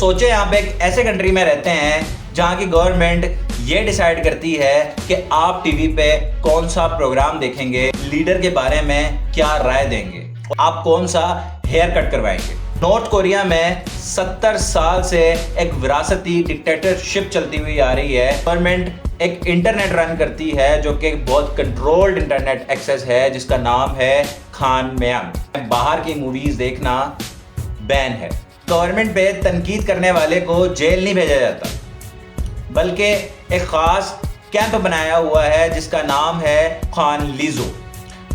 सोचे आप एक ऐसे कंट्री में रहते हैं जहां की गवर्नमेंट ये डिसाइड करती है कि आप टीवी पे कौन सा प्रोग्राम देखेंगे, लीडर के बारे में क्या राय देंगे, आप कौन सा हेयर कट करवाएंगे। नॉर्थ कोरिया में 70 साल से एक विरासती डिक्टेटरशिप चलती हुई आ रही है। गवर्नमेंट एक इंटरनेट रन करती है जो कि बहुत कंट्रोल्ड इंटरनेट एक्सेस है, जिसका नाम है खान म्यांग। बाहर की मूवीज देखना बैन है। गवर्नमेंट पे तनकीद करने वाले को जेल नहीं भेजा जाता, बल्कि एक खास कैंप बनाया हुआ है जिसका नाम है खान लीजो।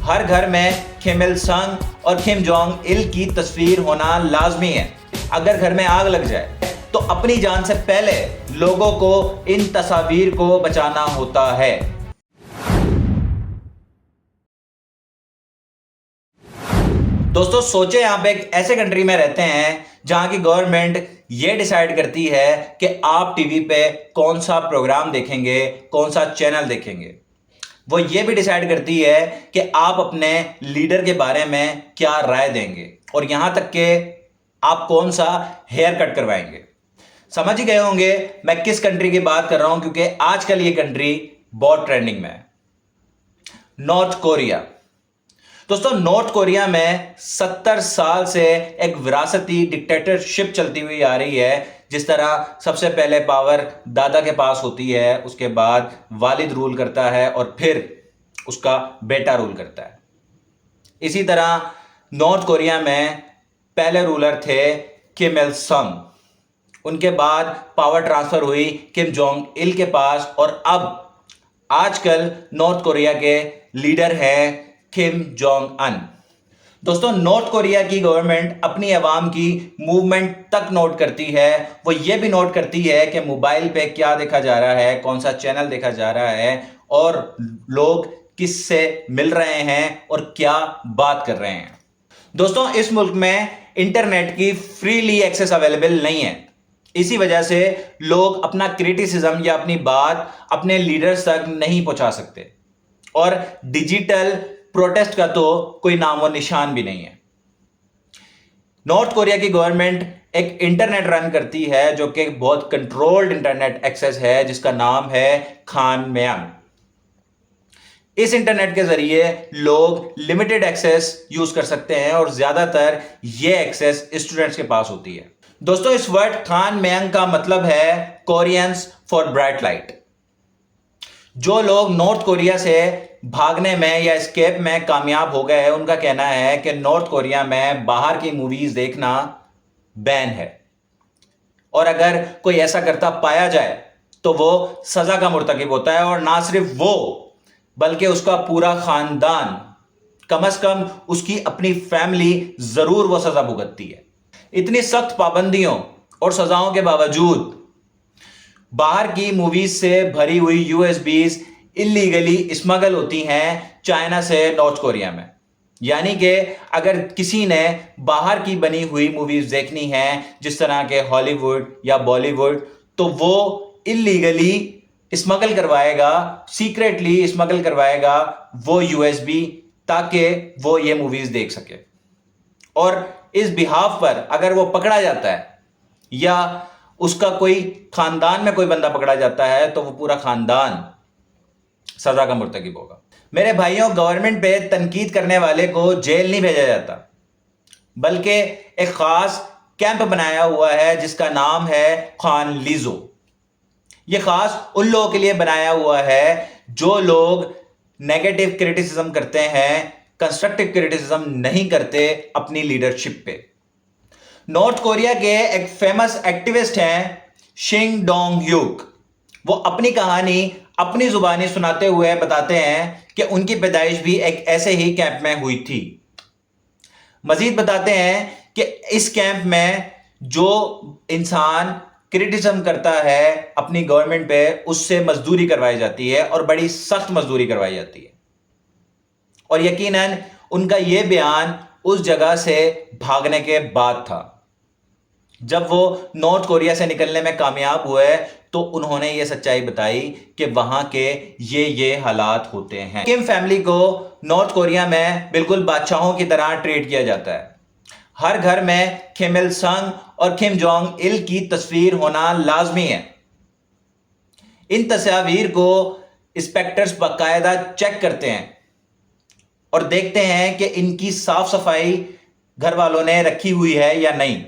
हर घर में किम इल संग और किम जोंग इल की तस्वीर होना लाजमी है। अगर घर में आग लग जाए तो अपनी जान से पहले लोगों को इन तस्वीर को बचाना होता है। दोस्तों, सोचे आप एक ऐसे कंट्री में रहते हैं जहां की गवर्नमेंट ये डिसाइड करती है कि आप टीवी पे कौन सा प्रोग्राम देखेंगे, कौन सा चैनल देखेंगे। वो ये भी डिसाइड करती है कि आप अपने लीडर के बारे में क्या राय देंगे और यहां तक कि आप कौन सा हेयर कट करवाएंगे। समझ ही गए होंगे मैं किस कंट्री की बात कर रहा हूं, क्योंकि आजकल ये कंट्री बहुत ट्रेंडिंग में है। North Korea. दोस्तों, नॉर्थ कोरिया में 70 साल से एक विरासती डिक्टेटरशिप चलती हुई आ रही है। जिस तरह सबसे पहले पावर दादा के पास होती है, उसके बाद वालिद रूल करता है और फिर उसका बेटा रूल करता है। इसी तरह नॉर्थ कोरिया में पहले रूलर थे किम इल संग, उनके बाद पावर ट्रांसफर हुई किम जोंग इल के पास और अब आजकल नॉर्थ कोरिया के लीडर हैं किम जोंग अन। दोस्तों, नॉर्थ कोरिया की गवर्नमेंट अपनी आवाम की मूवमेंट तक नोट करती है। वो ये भी नोट करती है कि मोबाइल पे क्या देखा जा रहा है, कौन सा चैनल देखा जा रहा है और लोग किससे मिल रहे हैं और क्या बात कर रहे हैं। दोस्तों, इस मुल्क में इंटरनेट की फ्रीली एक्सेस अवेलेबल नहीं है। इसी वजह से लोग अपना क्रिटिसिज्म या अपनी बात अपने लीडर्स तक नहीं पहुंचा सकते और डिजिटल प्रोटेस्ट का तो कोई नाम और निशान भी नहीं है। नॉर्थ कोरिया की गवर्नमेंट एक इंटरनेट रन करती है जो कि बहुत कंट्रोल्ड इंटरनेट एक्सेस है, जिसका नाम है खान म्यांग। इस इंटरनेट के जरिए लोग लिमिटेड एक्सेस यूज कर सकते हैं और ज्यादातर ये एक्सेस स्टूडेंट्स के पास होती है। दोस्तों, इस वर्ड खान म्यांग का मतलब है कोरियंस फॉर ब्राइट लाइट। जो लोग नॉर्थ कोरिया से भागने में या एस्केप में कामयाब हो गए हैं, उनका कहना है कि नॉर्थ कोरिया में बाहर की मूवीज देखना बैन है और अगर कोई ऐसा करता पाया जाए तो वो सजा का मुर्तकिब होता है। और ना सिर्फ वो बल्कि उसका पूरा खानदान, कम से कम उसकी अपनी फैमिली जरूर वो सजा भुगतती है। इतनी सख्त पाबंदियों और सजाओं के बावजूद बाहर की मूवीज से भरी हुई यूएसबीज इलीगली स्मगल होती हैं चाइना से नॉर्थ कोरिया में। यानी कि अगर किसी ने बाहर की बनी हुई मूवीज देखनी है, जिस तरह के हॉलीवुड या बॉलीवुड, तो वो इलीगली स्मगल करवाएगा, सीक्रेटली स्मगल करवाएगा वो यूएसबी, ताकि वो ये मूवीज देख सके। और इस बिहाफ पर अगर वो पकड़ा जाता है या उसका कोई खानदान में कोई बंदा पकड़ा जाता है तो वो पूरा खानदान सजा का मुर्तकिब होगा। मेरे भाइयों, गवर्नमेंट पे तनकीद करने वाले को जेल नहीं भेजा जाता, बल्कि एक खास कैंप बनाया हुआ है जिसका नाम है खान लीजो। ये खास उन लोगों के लिए बनाया हुआ है जो लोग नेगेटिव क्रिटिसिज्म करते हैं, कंस्ट्रक्टिव क्रिटिसिज्म नहीं करते अपनी लीडरशिप पे। नॉर्थ कोरिया के एक फेमस एक्टिविस्ट हैं शिंग डोंग ह्यूक। वो अपनी कहानी अपनी जुबानी सुनाते हुए बताते हैं कि उनकी पैदाइश भी एक ऐसे ही कैंप में हुई थी। मजीद बताते हैं कि इस कैंप में जो इंसान क्रिटिसिज्म करता है अपनी गवर्नमेंट पे, उससे मजदूरी करवाई जाती है और बड़ी सख्त मजदूरी करवाई जाती है। और यकीनन उनका यह बयान उस जगह से भागने के बाद था। जब वो नॉर्थ कोरिया से निकलने में कामयाब हुए तो उन्होंने ये सच्चाई बताई कि वहां के ये हालात होते हैं। किम फैमिली को नॉर्थ कोरिया में बिल्कुल बादशाहों की तरह ट्रीट किया जाता है। हर घर में किम इल संग और किम जोंग इल की तस्वीर होना लाजमी है। इन तस्वीर को इंस्पेक्टर्स बाकायदा चेक करते हैं और देखते हैं कि इनकी साफ सफाई घर वालों ने रखी हुई है या नहीं।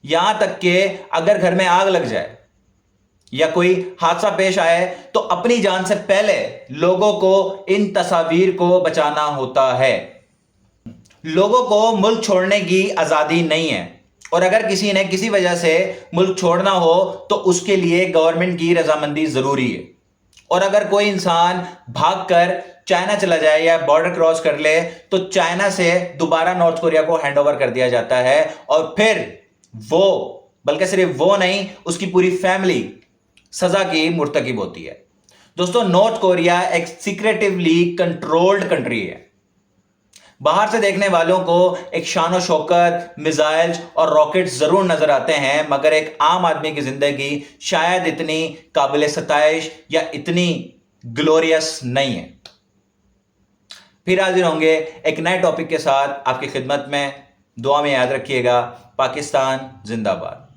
यहां तक कि अगर घर में आग लग जाए या कोई हादसा पेश आए तो अपनी जान से पहले लोगों को इन तस्वीर को बचाना होता है। लोगों को मुल्क छोड़ने की आजादी नहीं है और अगर किसी ने किसी वजह से मुल्क छोड़ना हो तो उसके लिए गवर्नमेंट की रजामंदी जरूरी है। और अगर कोई इंसान भागकर चाइना चला जाए या बॉर्डर क्रॉस कर ले तो चाइना से दोबारा नॉर्थ कोरिया को हैंडओवर कर दिया जाता है और फिर वो, बल्कि सिर्फ वो नहीं, उसकी पूरी फैमिली सजा की मुर्तकिब होती है। दोस्तों, नॉर्थ कोरिया एक सीक्रेटिवली कंट्रोल्ड कंट्री है। बाहर से देखने वालों को एक शान शौकत, मिसाइल्स और रॉकेट्स जरूर नजर आते हैं, मगर एक आम आदमी की जिंदगी शायद इतनी काबिल सताइश या इतनी ग्लोरियस नहीं है। फिर हाजिर होंगे एक नए टॉपिक के साथ आपकी खिदमत में। दुआ में याद रखिएगा। पाकिस्तान जिंदाबाद।